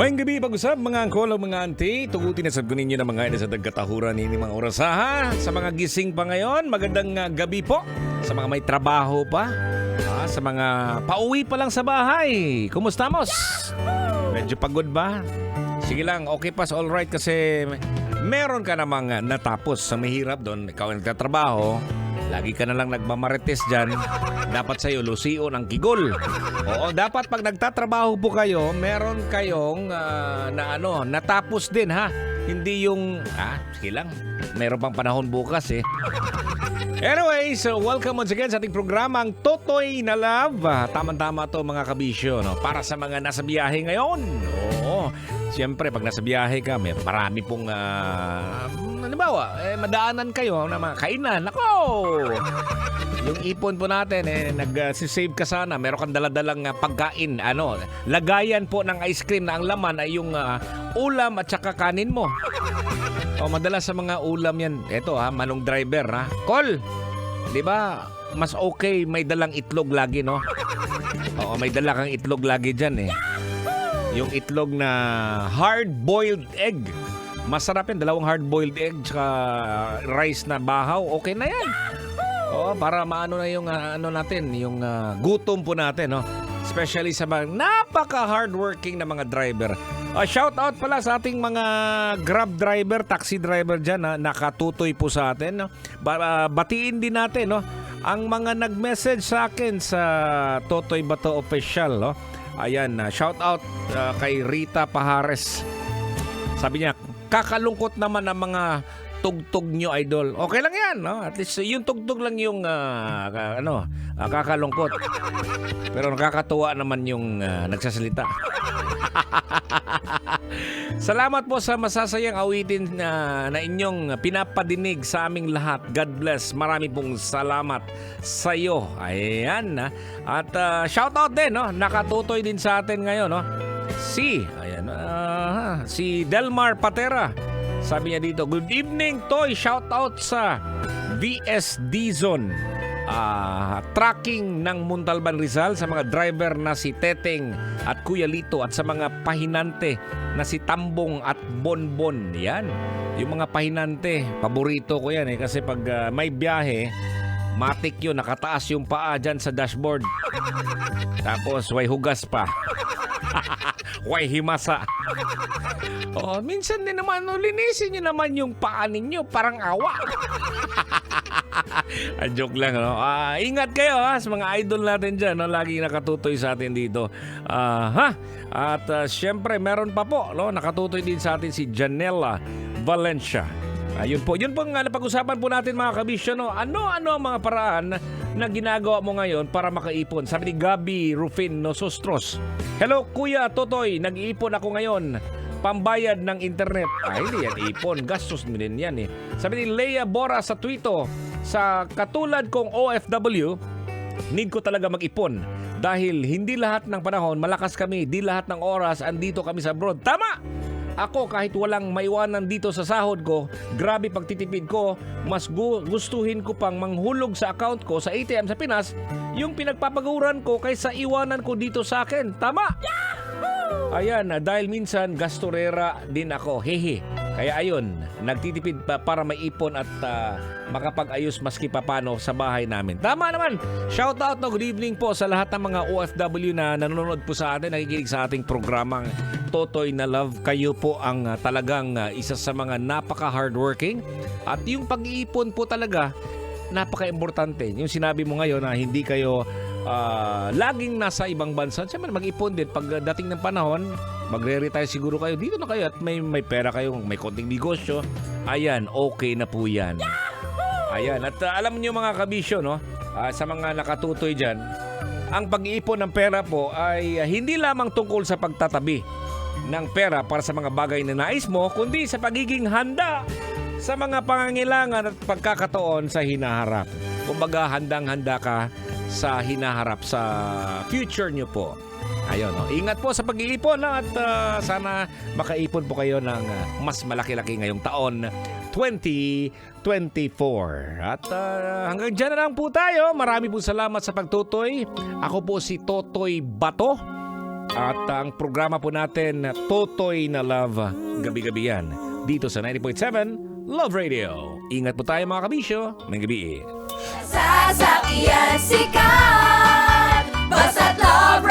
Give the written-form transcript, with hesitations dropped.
Maayong gabi, pag-usap mga angkol o mga auntie. Tugutin na sabgunin nyo na mga ina sa dagkatahuran ni mga oras ha. Sa mga gising pa ngayon, magandang gabi po. Sa mga may trabaho pa, sa mga pauwi pa lang sa bahay. Kumusta mos? Medyo pagod ba? Sige lang, okay pas, alright kasi meron ka namang natapos sa mahirap doon. Ikaw ang nagtatrabaho. Lagi ka na lang nagmamarites dyan. Dapat sa'yo lusion ang kigol. Oo, dapat pag nagtatrabaho po kayo, meron kayong natapos din ha. Hindi yung, sige lang, meron pang panahon bukas eh. Anyway, so welcome once again sa ating programang Totoy na Love. Tama-tama to mga kabisyo, no? Para sa mga nasa biyahe ngayon. Oo, siyempre pag nasa biyahe ka, may marami pong, halimbawa, madaanan kayo na mga kainan. Ako! Yung ipon po natin, nag-save ka sana. Meron kang daladalang pagkain. Lagayan po ng ice cream na ang laman ay yung ulam at saka kanin mo. O, madalas sa mga ulam yan. Eto manong driver ha. Call! Di ba? Mas okay may dalang itlog lagi, no? Oo, may dala kang itlog lagi dyan eh. Yung itlog na hard-boiled egg. Masarap yan. 2 hard-boiled egg tsaka rice na bahaw. Okay na yan. Oo, para maano na yung natin, yung gutom po natin, no? Especially sa mga napaka-hardworking na mga driver. Shout out pala sa ating mga Grab driver, taxi driver dyan na nakatutoy po sa atin. No? Batiin din natin ang mga nag-message sa akin sa Totoy Bato Official. No? Ayan, shout out kay Rita Pahares. Sabi niya, kakalungkot naman ang mga tugtog nyo, idol. Okay lang yan, no? At least yung tugtog lang yung kakalungkot. Pero nakakatuwa naman yung nagsasalita. Salamat po sa masasayang awitin na inyong pinapadinig sa aming lahat. God bless. Marami pong salamat sa iyo. Ayan. At shout out din, no? Nakatutoy din sa atin ngayon, no? Si Delmar Patera. Sabi niya dito, good evening, Toy. Shout out sa VSD Zone. Tracking ng Muntalban Rizal sa mga driver na si Teteng at Kuya Lito at sa mga pahinante na si Tambong at Bonbon. Yan. Yung mga pahinante, paborito ko yan kasi pag may biyahe, matik yun, nakataas yung paa dyan sa dashboard. Tapos, way hugas pa. Way himasa. Minsan din naman, linisin nyo naman yung paa ninyo, parang awa. Joke lang, no? Ingat kayo sa mga idol natin dyan, no? Lagi nakatutoy sa atin dito. At syempre, meron pa po, no? Nakatutoy din sa atin si Janela Valencia. Yun po ang napag-usapan po natin mga kabisyo, no? Ano ang mga paraan na ginagawa mo ngayon para makaipon? Sabi ni Gabi Rufin Nosostros. Hello Kuya Totoy, nag-iipon ako ngayon. Pambayad ng internet. Hindi yan ipon, gastos mo din yan eh. Sabi ni Leia Bora sa Twitter, sa katulad kong OFW, need ko talaga mag-ipon. Dahil hindi lahat ng panahon, malakas kami, di lahat ng oras, andito kami sa abroad. Tama! Ako kahit walang maiwanan dito sa sahod ko, grabe pagtitipid ko, mas gustuhin ko pang manghulog sa account ko sa ATM sa Pinas, yung pinagpapaguran ko kaysa iwanan ko dito sa akin. Tama! Ayan, dahil minsan gasturera din ako. Hehe. Kaya ayun, nagtitipid pa para maipon at makapag-ayos maski papano sa bahay namin. Tama naman. Shout out no, good evening po sa lahat ng mga OFW na nanonood po sa atin, nakikinig sa ating programang Totoy na Love. Kayo po ang talagang isa sa mga napaka-hardworking. At yung pag-iipon po talaga, napaka-importante. Yung sinabi mo ngayon na hindi kayo laging nasa ibang bansa, siyempre mag-ipon din. Pag dating ng panahon, magre-retire siguro kayo. Dito na kayo at may pera kayo, may konting negosyo. Ayan, okay na po yan. Ayan, at alam niyo mga kabisyo, no? Sa mga nakatutoy dyan, ang pag-iipon ng pera po ay hindi lamang tungkol sa pagtatabi ng pera para sa mga bagay na nais mo, kundi sa pagiging handa sa mga pangangailangan at pagkakataon sa hinaharap. Kumbaga, handang-handa ka sa hinaharap sa future nyo po. Ayun, ingat po sa pag-iipon at sana makaipon po kayo ng mas malaki-laki ngayong taon 2024. At hanggang dyan na lang po tayo. Marami po salamat sa pagtutoy. Ako po si Totoy Bato. At ang programa po natin, Totoy na Love, gabi-gabi yan. Dito sa 90.7 Love Radio. Ingat po tayo mga kabisyo. May gabi. Sasakyan sikat, basta't Love